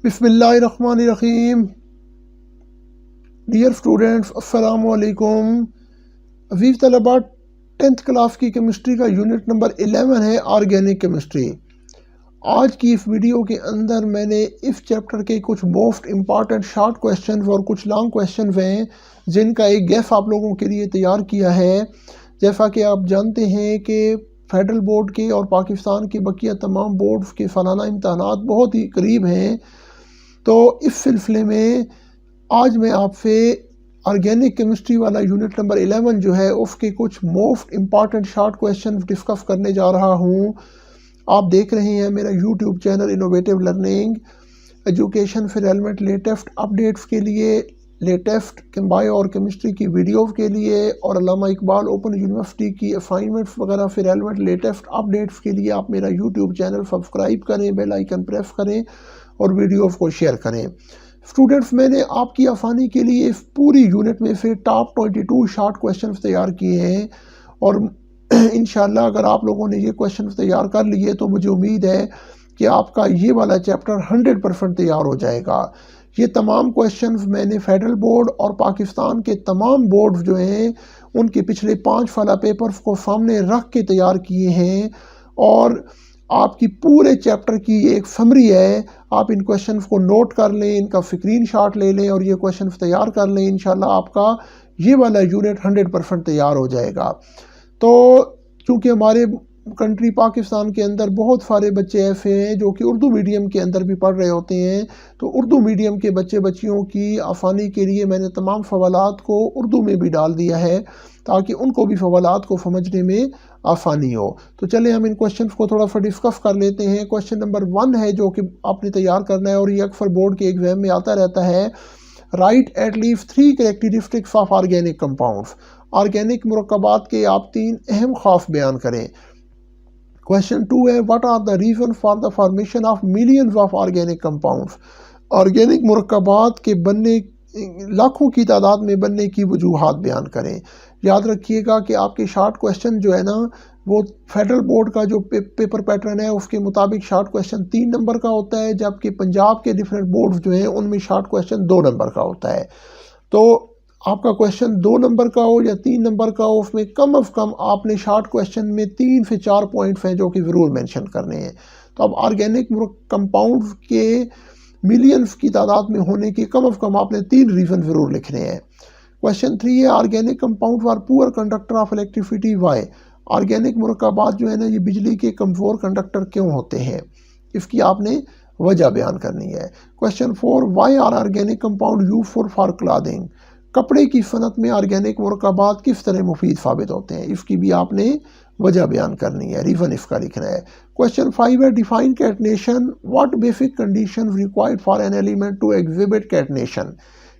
बिस्मिल्लाहिर्रहमानिर्रहीम। Dear students, अस्सलाम वालेकुम। अजीज़ तलबा, 10th क्लास की केमिस्ट्री का यूनिट नंबर 11 है ऑर्गेनिक केमिस्ट्री। आज की इस वीडियो के अंदर मैंने इस चैप्टर के कुछ मोस्ट इम्पॉर्टेंट शॉर्ट क्वेश्चंस और कुछ लॉन्ग क्वेश्चंस हैं जिनका एक गैस आप लोगों के लिए तैयार किया है। जैसा कि आप जानते हैं कि फेडरल बोर्ड के और पाकिस्तान के बकिया तमाम बोर्ड्स के सालाना इम्तहानात बहुत ही करीब हैं, तो इस सिलसिले में आज मैं आपसे ऑर्गेनिक केमिस्ट्री वाला यूनिट नंबर 11 जो है उसके कुछ most important short question discuss करने जा रहा हूँ। आप देख रहे हैं मेरा YouTube channel innovative learning education for relevant latest updates के लिए, लेटेस्ट बायो और केमिस्ट्री की वीडियोज़ के लिए और अल्लामा इकबाल ओपन यूनिवर्सिटी की असाइनमेंट्स वगैरह फिर रेलेवेंट लेटेस्ट अपडेट्स के लिए आप मेरा यूट्यूब चैनल सब्सक्राइब करें, बेल आइकन प्रेस करें और वीडियोज़ को शेयर करें। स्टूडेंट्स, मैंने आपकी आसानी के लिए इस पूरी यूनिट में से टॉप 22 शॉर्ट क्वेश्चंस तैयार किए हैं और इंशाल्लाह अगर आप लोगों ने ये क्वेश्चंस तैयार कर लिए तो मुझे उम्मीद है कि आपका ये वाला चैप्टर 100% तैयार हो जाएगा। ये तमाम क्वेश्चंस मैंने फेडरल बोर्ड और पाकिस्तान के तमाम बोर्ड जो हैं उनके पिछले 5 वाला पेपर्स को सामने रख के तैयार किए हैं और आपकी पूरे चैप्टर की एक समरी है। आप इन क्वेश्चंस को नोट कर लें, इनका स्क्रीनशॉट ले लें और ये क्वेश्चंस तैयार कर लें। इंशाल्लाह आपका ये वाला यूनिट 100% तैयार हो जाएगा। तो चूँकि हमारे कंट्री पाकिस्तान के अंदर बहुत सारे बच्चे ऐसे हैं जो कि उर्दू मीडियम के अंदर भी पढ़ रहे होते हैं, तो उर्दू मीडियम के बच्चे बच्चियों की आसानी के लिए मैंने तमाम सवालात को उर्दू में भी डाल दिया है ताकि उनको भी सवालात को समझने में आसानी हो। तो चले हम इन क्वेश्चन को थोड़ा सा डिस्कस कर लेते हैं। क्वेश्चन नंबर 1 है जो कि आपने तैयार करना है और ये अक्सर बोर्ड के एग्जाम में आता रहता है। Write at least 3 characteristics of organic compounds. Organic मुरक्कबात के आप 3 अहम खास बयान करें। क्वेश्चन 2 है what are the reason for the formation of millions of organic compounds. Organic मुरक्कबात के बनने, लाखों की तादाद में बनने की वजूहात बयान करें। याद रखिएगा कि आपके शॉर्ट क्वेश्चन जो है ना वो फेडरल बोर्ड का जो पेपर पैटर्न है उसके मुताबिक शॉर्ट क्वेश्चन 3 नंबर का होता है, जबकि पंजाब के डिफरेंट बोर्ड्स जो हैं उनमें शॉर्ट क्वेश्चन 2 नंबर का होता है। तो आपका क्वेश्चन 2 नंबर का हो या 3 नंबर का हो, उसमें कम अज़ कम आपने शॉर्ट क्वेश्चन में 3 से 4 पॉइंट्स हैं जो कि ज़रूर मेंशन करने हैं। तो अब ऑर्गेनिक कंपाउंड्स के मिलियंस की तादाद में होने के कम अज़ कम आपने 3 रीज़न ज़रूर लिखने हैं। क्वेश्चन 3 है organic compounds are poor conductor of electricity why. Organic मुरक्कबात जो है ना ये बिजली के कमज़ोर कंडक्टर क्यों होते हैं, इसकी आपने वजह बयान करनी है। Question 4 why are organic compound useful for clothing. कपड़े की सनत में ऑर्गेनिक मुरक्कबात किस तरह मुफीद साबित होते हैं, इसकी भी आपने वजह बयान करनी है, रीज़न इसका लिखना है। क्वेश्चन 5 है define catenation. What basic condition required for an element to exhibit catenation.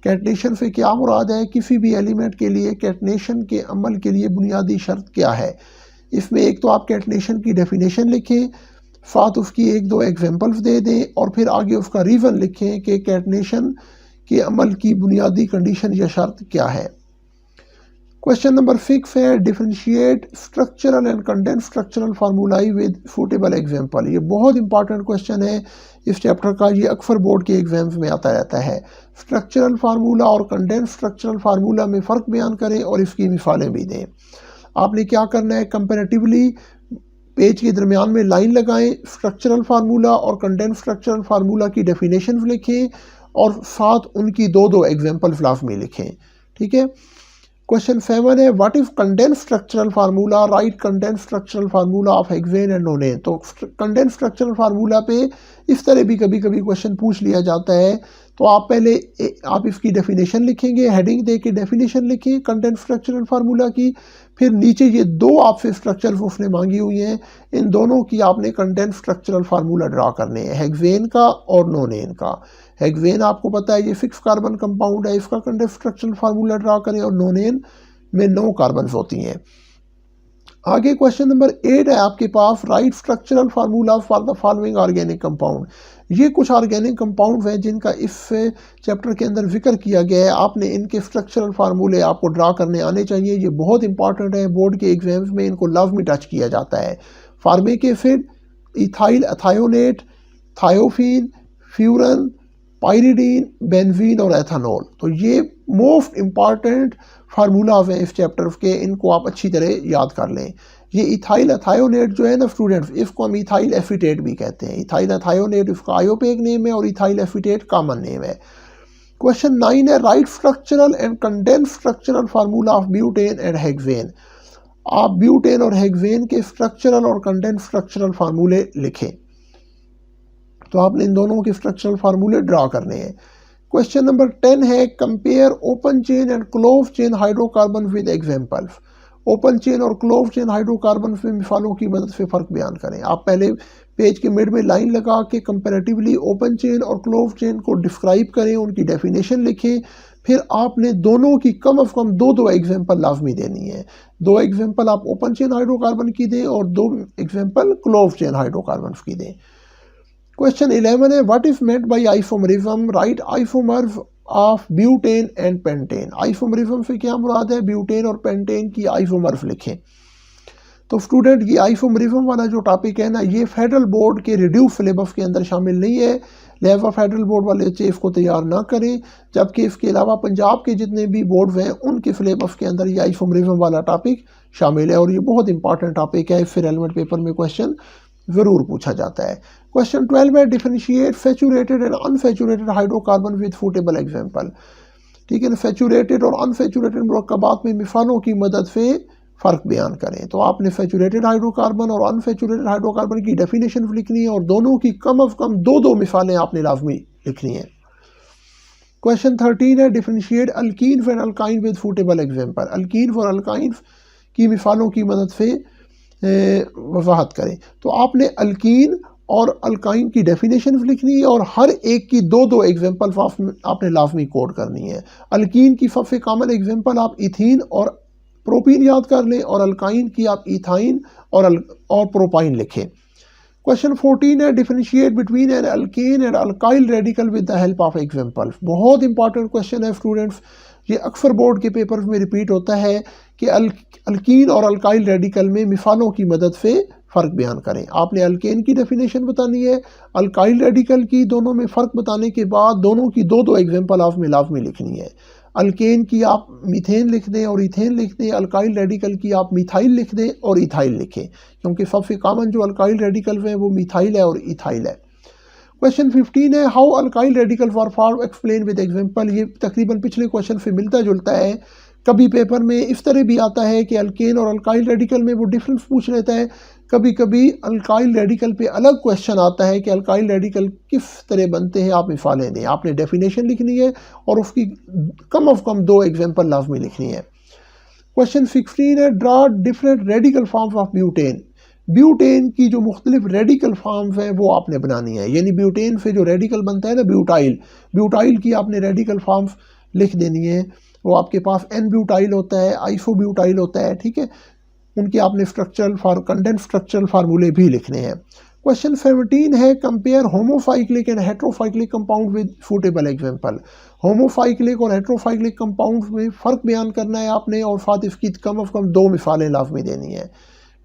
Catenation से क्या मुराद है, किसी भी एलिमेंट के लिए कैटनेशन के अमल के लिए बुनियादी शर्त क्या है। इसमें एक तो आप कैटनेशन की डेफिनेशन लिखें, साथ उसकी 1-2 एग्जांपल्स दे दें और फिर आगे उसका रीज़न लिखें कि कैटनेशन के अमल की बुनियादी कंडीशन या शर्त क्या है। क्वेश्चन नंबर 6 है differentiate structural and condense structural formulae with suitable example. ये बहुत इंपॉर्टेंट क्वेश्चन है इस चैप्टर का, ये अक्सर बोर्ड के एग्जाम्स में आता रहता है। स्ट्रक्चरल फार्मूला और कंडेंस स्ट्रक्चरल फार्मूला में फ़र्क बयान करें और इसकी मिसालें भी दें। आपने क्या करना है, कंपैरेटिवली पेज के दरमियान में लाइन लगाएं, स्ट्रक्चरल फार्मूला और कंडेंस स्ट्रक्चरल फार्मूला की डेफिनेशन लिखें और साथ उनकी 2-2 एग्जाम्पल लाजमी लिखें। ठीक है। क्वेश्चन 7 है what is condense structural formula. Right condense structural formula of hexane and नोनेन। तो कंडेंस स्ट्रक्चरल फार्मूला पे इस तरह भी कभी कभी क्वेश्चन पूछ लिया जाता है। तो आप पहले आप इसकी डेफिनेशन लिखेंगे, हेडिंग दे के डेफिनेशन लिखें कंडेंस स्ट्रक्चरल फार्मूला की, फिर नीचे ये 2 आपसे स्ट्रक्चर उसने मांगी हुई हैं, इन दोनों की आपने कंडेंस स्ट्रक्चरल फार्मूला ड्रा करने हैं, हेक्सेन का और नोनेन का। हेक्सेन आपको पता है ये 6 कार्बन कंपाउंड है, इसका कंडेंस स्ट्रक्चरल फार्मूला ड्रा करें और नोनेन में 9 कार्बन होती हैं। आगे क्वेश्चन नंबर 8 है आपके पास write structural formula for the following organic compound. ये कुछ ऑर्गेनिक कंपाउंड हैं जिनका इस चैप्टर के अंदर जिक्र किया गया है, आपने इनके स्ट्रक्चरल फार्मूले आपको ड्रा करने आने चाहिए। ये बहुत इंपॉर्टेंट है, बोर्ड के एग्जाम्स में इनको लाजमी टच किया जाता है। Formic acid, ethyl ethanoate, thiophene, furan, pyridine, benzene और एथानॉल। तो ये मोस्ट इम्पॉर्टेंट फार्मूला है इस चैप्टर के, इनको आप अच्छी तरह याद कर लें। ये इथाइल एथायोनेट जो है ना स्टूडेंट्स, इसको हम इथाइल एसीटेट भी कहते हैं। इथाइल एथायोनेट इसका आयोपेक नेम है और इथाइल एसीटेट कॉमन नेम है। क्वेश्चन 9 है right structural and condense structural formula of butane and hexane. आप ब्यूटेन और हेक्सेन के स्ट्रक्चरल और कंडेंस स्ट्रक्चरल फार्मूले लिखें। तो आपने इन दोनों के स्ट्रक्चरल फार्मूले ड्रा करने हैं। क्वेश्चन नंबर 10 है compare open chain and close chain hydrocarbon with examples. Open chain और क्लोज चेन हाइड्रोकार्बन में मिसालों की मदद से फ़र्क बयान करें। आप पहले पेज के मिड में लाइन लगा के कंपैरेटिवली ओपन चेन और क्लोज चेन को डिस्क्राइब करें, उनकी डेफिनेशन लिखें। फिर आपने दोनों की कम अज़ कम दो एग्जाम्पल लाजमी देनी है। 2 एग्जाम्पल आप ओपन चेन हाइड्रोकार्बन की दें और 2 एग्जाम्पल क्लोज चेन हाइड्रोकार्बन की दें। क्वेश्चन 11 है what is meant bye isomerism. Right isomers of butane and pentane. Isomerism से क्या मुराद है? ब्यूटेन और पेंटेन की आइसोमर्स लिखें। तो स्टूडेंट ये आइसोमरिज्म वाला जो टॉपिक है ना, ये फेडरल बोर्ड के रिड्यूस सिलेबस के अंदर शामिल नहीं है, लिहाजा फेडरल बोर्ड वाले बच्चे इसको तैयार ना करें। जबकि इसके अलावा पंजाब के जितने भी बोर्ड हैं उनके सिलेबस के अंदर ये आइसोमरिज्म वाला टॉपिक शामिल है और ये बहुत इंपॉर्टेंट टॉपिक है। फिर रेलेवेंट पेपर में क्वेश्चन ज़रूर पूछा जाता है। क्वेश्चन 12 है differentiate saturated and unsaturated hydrocarbon with suitable example. ठीक है ना, सैचुरेटेड और अनसैचुरेटेड मुरक्कबात में मिसालों की मदद से फ़र्क बयान करें। तो आपने सैचुरेटेड हाइड्रोकार्बन और अनसैचुरेटेड हाइड्रोकार्बन की डेफिनेशन लिखनी है और दोनों की कम अज़ कम दो मिसालें आपने लाजमी लिखनी है। क्वेश्चन 13 है differentiate alkyne and alkyne with suitable example. Alkyne और अल्काइन की मिसालों की मदद से वजाहत करें। तो आपने अल्कीन और अल्काइन की डेफिनेशन लिखनी है और हर एक की दो एग्जाम्पल आपने लाजमी कोड करनी है। अल्कीन की सबसे कॉमन एग्जाम्पल आप इथीन और प्रोपीन याद कर लें और अल्काइन की आप इथाइन और प्रोपाइन लिखें। क्वेश्चन 14 है differentiate between an alkane and alkyl radical with the help of example. बहुत इंपॉर्टेंट क्वेश्चन है स्टूडेंट्स, ये अक्सर बोर्ड के पेपर में रिपीट होता है कि अल्कीन और अल्काइल रेडिकल में मिसालों की मदद से फ़र्क बयान करें। आपने अल्केन की डेफिनेशन बतानी है, अल्काइल रेडिकल की, दोनों में फ़र्क बताने के बाद दोनों की दो एग्जाम्पल आपने लाजमी लिखनी है। अल्केन की आप मीथेन लिख दें और इथेन लिख दें, अल्काइल रेडिकल की आप मिथाइल लिख दें और इथाइल लिखें, क्योंकि सबसे कॉमन जो अल्काइल रेडिकल है वो मिथाइल है और इथाइल है। क्वेश्चन 15 है how alkyl radical for form explain with example. ये तकरीबन पिछले क्वेश्चन से मिलता जुलता है। कभी पेपर में इस तरह भी आता है कि अल्केन और अल्काइल रेडिकल में वो डिफरेंस पूछ लेता है, कभी कभी अल्काइल रेडिकल पे अलग क्वेश्चन आता है कि अल्काइल रेडिकल किस तरह बनते हैं, आप मिसालें दें। आपने डेफिनेशन लिखनी है और उसकी कम अज़ कम 2 एग्जाम्पल लाजमी लिखनी है। क्वेश्चन 16 है draw different radical forms of butane. Butane की जो मुख्तलिफ रेडिकल फॉर्म्स हैं वो आपने बनानी है, यानी ब्यूटेन से जो रेडिकल बनता है ना ब्यूटाइल की आपने रेडिकल फॉर्म्स लिख देनी है। वो आपके पास एन ब्यूटाइल होता है, आइसो ब्यूटाइल होता है, ठीक है, उनके आपने कंडेंस स्ट्रक्चरल फार्मूले भी लिखने हैं। क्वेश्चन 17 है compare homocyclic and heterocyclic compound with suitable example. Homocyclic और हेट्रोसाइक्लिक कंपाउंड में फ़र्क बयान करना है आपने और साथ इसकी कम अज़ कम 2 मिसालें लाजमी देनी है।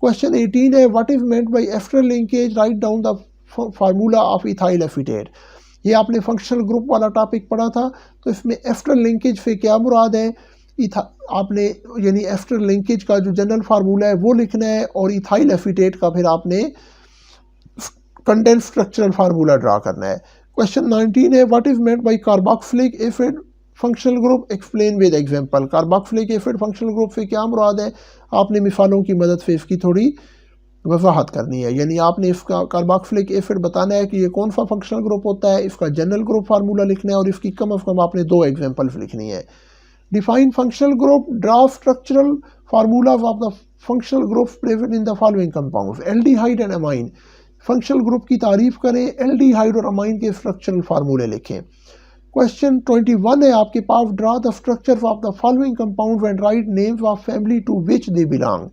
क्वेश्चन 18 है what is meant by ester linkage, write down the formula of ethyl acetate. ये आपने फंक्शनल ग्रुप वाला टॉपिक पढ़ा था, तो इसमें एस्टर लिंकेज से क्या मुराद है, आपने यानी एस्टर लिंकेज का जो जनरल फार्मूला है वो लिखना है और इथाइल एसीटेट का फिर आपने कंडेंस स्ट्रक्चरल फार्मूला ड्रा करना है। क्वेश्चन 19 है what is meant bye carboxylic acid functional group, explain with example. Carboxylic acid functional group से क्या मुराद है, आपने मिसालों की मदद से इसकी थोड़ी वजाहत करनी है, यानी आपने इसका कार्बोक्सिलिक एसिड बताना है कि ये कौन सा फंक्शनल ग्रुप होता है, इसका जनरल ग्रुप फार्मूला लिखना है और इसकी कम अज़ कम आपने 2 एग्जांपल्स लिखनी है। Define functional group, draw structural formula of the functional group present in the following compounds. Aldehyde and amine, functional group की तारीफ करें, एल्डिहाइड और अमाइन के स्ट्रक्चरल फार्मूले लिखें। क्वेश्चन 21 है आपके पास draw the structure of the following compound and write names of family to which they belong.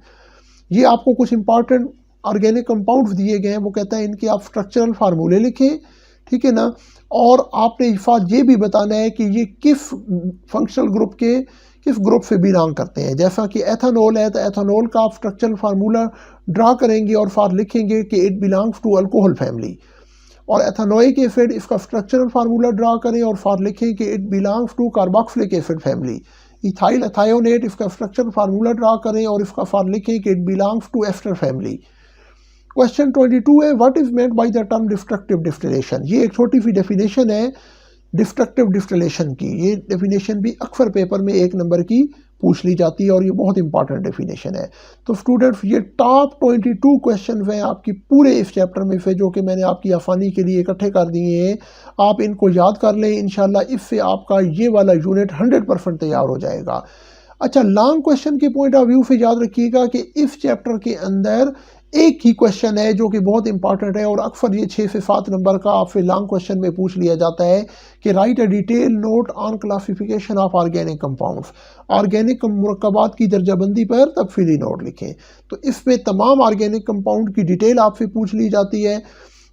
ये आपको कुछ इंपॉर्टेंट ऑर्गेनिक कंपाउंड्स दिए गए हैं, वो कहता है इनके आप स्ट्रक्चरल फार्मूले लिखें, ठीक है ना, और आपने साथ ये भी बताना है कि ये किस फंक्शनल ग्रुप के किस ग्रुप से बिलोंग करते हैं। जैसा कि एथेनॉल है तो एथेनॉल का आप स्ट्रक्चरल फार्मूला ड्रा करेंगे और साथ लिखेंगे कि it belongs to alcohol family. और एथेनोइक एसिड, इसका स्ट्रक्चरल फार्मूला ड्रा करें और फॉर लिखें कि it belongs to carboxylic acid family. Ethyl ethanoate, इसका स्ट्रक्चरल फार्मूला ड्रा करें और इसका फॉर लिखें कि it belongs to ester family. Question 22 है, what is meant by the term destructive distillation. ये एक छोटी सी डेफिनेशन है डिस्ट्रक्टिव डिस्टिलेशन की। ये डेफिनेशन भी अक्सर पेपर में 1 नंबर की पूछ ली जाती है और ये बहुत इंपॉर्टेंट डेफिनेशन है। तो स्टूडेंट्स, ये टॉप 22 क्वेश्चन हैं आपकी पूरे इस चैप्टर में से, जो कि मैंने आपकी आसानी के लिए इकट्ठे कर दिए हैं। आप इनको याद कर लें, इंशाल्लाह इससे आपका ये वाला यूनिट 100% तैयार हो जाएगा। अच्छा, लॉन्ग क्वेश्चन के पॉइंट ऑफ व्यू से याद रखिएगा कि इस चैप्टर के अंदर एक ही क्वेश्चन है जो कि बहुत इंपॉर्टेंट है और अक्सर ये 6 से 7 नंबर का आपसे लॉन्ग क्वेश्चन में पूछ लिया जाता है कि write a detail note on classification of organic compounds. Organic मुरक्कबात की दर्जाबंदी पर तफसीली नोट लिखें। तो इसमें तमाम ऑर्गेनिक कंपाउंड की डिटेल आपसे पूछ ली जाती है,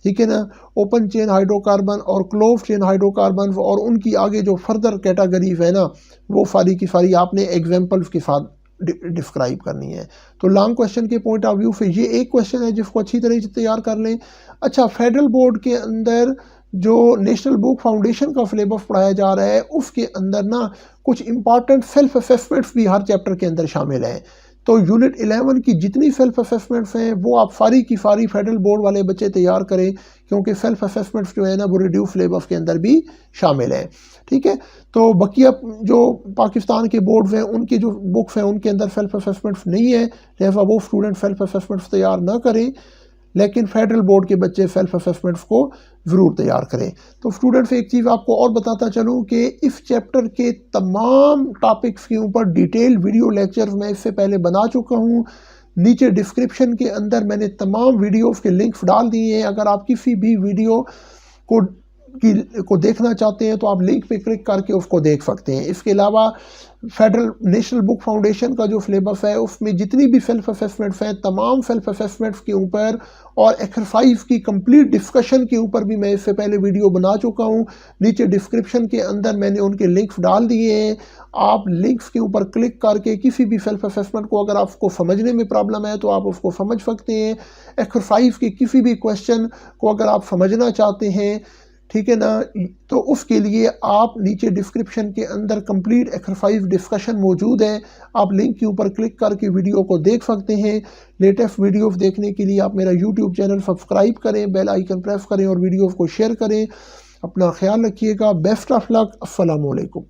ठीक है ना। ओपन चेन हाइड्रोकार्बन और क्लोज चेन हाइड्रोकार्बन और उनकी आगे जो फर्दर कैटेगरीज है ना, वो सारी की सारी आपने एग्जाम्पल्स के साथ डिस्क्राइब करनी है। तो लॉन्ग क्वेश्चन के पॉइंट ऑफ व्यू से ये एक क्वेश्चन है जिसको अच्छी तरह से तैयार कर लें। अच्छा, फेडरल बोर्ड के अंदर जो नेशनल बुक फाउंडेशन का सिलेबस पढ़ाया जा रहा है उसके अंदर ना कुछ इंपॉर्टेंट सेल्फ असेसमेंट्स भी हर चैप्टर के अंदर शामिल हैं। तो यूनिट 11 की जितनी सेल्फ असेसमेंट्स हैं वो आप सारी की सारी फेडरल बोर्ड वाले बच्चे तैयार करें, क्योंकि सेल्फ असेसमेंट्स जो है ना वो रिड्यूस सिलेबस के अंदर भी शामिल हैं, ठीक है। तो बकिया जो पाकिस्तान के बोर्ड्स हैं उनकी जो बुक्स हैं उनके अंदर सेल्फ असेसमेंट्स नहीं है, लिहाजा वो स्टूडेंट सेल्फ असेसमेंट्स तैयार ना करें, लेकिन फेडरल बोर्ड के बच्चे सेल्फ असेसमेंट्स को ज़रूर तैयार करें। तो स्टूडेंट्स, एक चीज़ आपको और बताता चलूं कि इस चैप्टर के तमाम टॉपिक्स के ऊपर डिटेल वीडियो लेक्चर मैं इससे पहले बना चुका हूं। नीचे डिस्क्रिप्शन के अंदर मैंने तमाम वीडियोस के लिंक्स डाल दिए हैं। अगर आप किसी भी वीडियो को देखना चाहते हैं तो आप लिंक पे क्लिक करके उसको देख सकते हैं। इसके अलावा फेडरल नेशनल बुक फाउंडेशन का जो सिलेबस है उसमें जितनी भी सेल्फ असेसमेंट्स हैं, तमाम सेल्फ असेसमेंट्स के ऊपर और एक्सरसाइज की कंप्लीट डिस्कशन के ऊपर भी मैं इससे पहले वीडियो बना चुका हूं। नीचे डिस्क्रिप्शन के अंदर मैंने उनके लिंक्स डाल दिए हैं। आप लिंक्स के ऊपर क्लिक करके किसी भी सेल्फ असेसमेंट को अगर आपको समझने में प्रॉब्लम है तो आप उसको समझ सकते हैं। एक्सरसाइज के किसी भी क्वेश्चन को अगर आप समझना चाहते हैं, ठीक है ना, तो उसके लिए आप नीचे डिस्क्रिप्शन के अंदर कंप्लीट एक्सरसाइज डिस्कशन मौजूद है। आप लिंक के ऊपर क्लिक करके वीडियो को देख सकते हैं। लेटेस्ट वीडियोस देखने के लिए आप मेरा यूट्यूब चैनल सब्सक्राइब करें, बेल आइकन प्रेस करें और वीडियोस को शेयर करें। अपना ख्याल रखिएगा। Best of luck. अस्सलाम वालेकुम।